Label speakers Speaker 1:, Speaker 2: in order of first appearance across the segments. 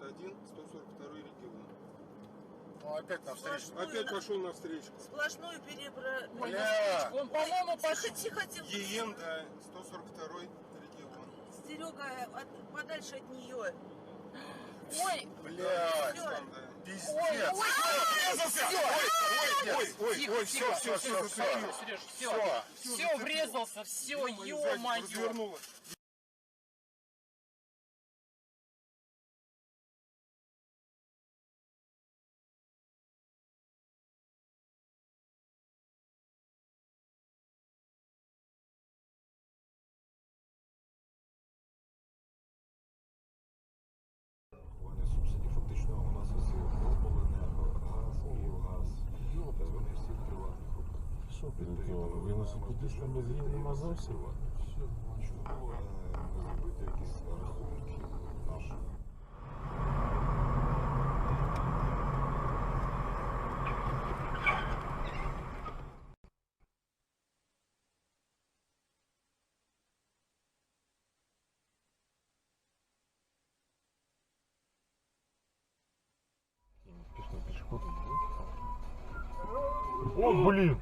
Speaker 1: 191, 142 регион.
Speaker 2: Ну, опять навстречу.
Speaker 1: Опять пошел навстречу.
Speaker 3: Сплошную
Speaker 2: Бля.
Speaker 3: Он, по-моему, тихо.
Speaker 1: ЕН, да, 142 регион.
Speaker 3: Серега, подальше от нее.
Speaker 4: Ой,
Speaker 2: Блядь.
Speaker 3: Всё.
Speaker 1: Там, да.
Speaker 2: Пиздец.
Speaker 1: Ой, все,
Speaker 4: Сереж, все, врезался, все, ё-моё.
Speaker 1: развернуло.
Speaker 5: Субсидій фактично у нас усі обленерго, газ, Київгаз, вони всі в приватних руках.
Speaker 6: Що велосипедистам без їм нема зовсім?
Speaker 5: Чому не зробити якісь рахунки наших?
Speaker 6: Пішли пішоход. О, блін!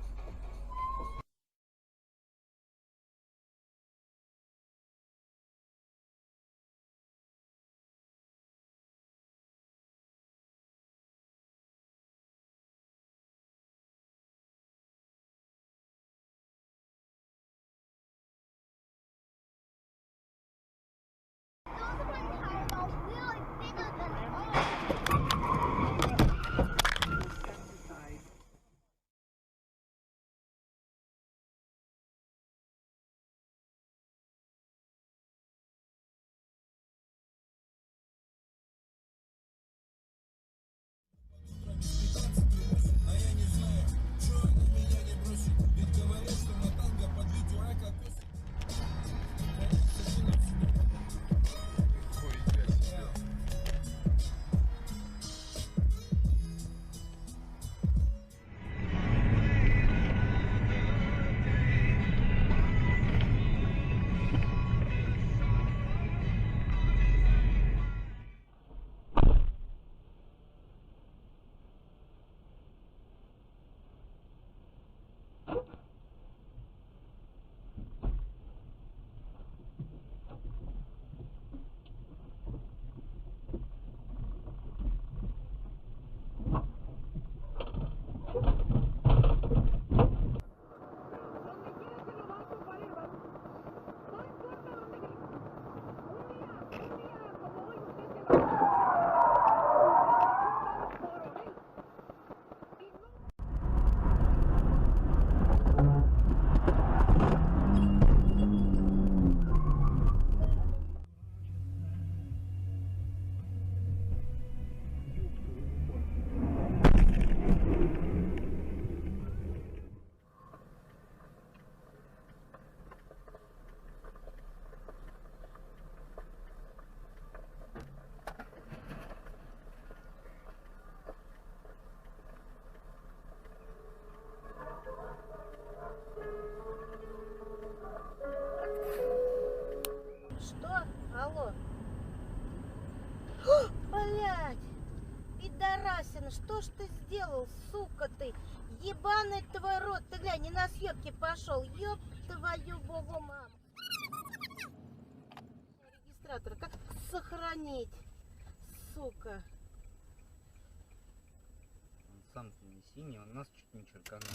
Speaker 7: Что? Алло. Блять! Пидорасина, что ж ты сделал, сука ты? Ебаный твой рот, ты глянь, не на съебки пошел. Ёб твою богу, мам. Регистратор, как сохранить? Сука.
Speaker 8: Он сам-то не синий, он нас чуть не черканул.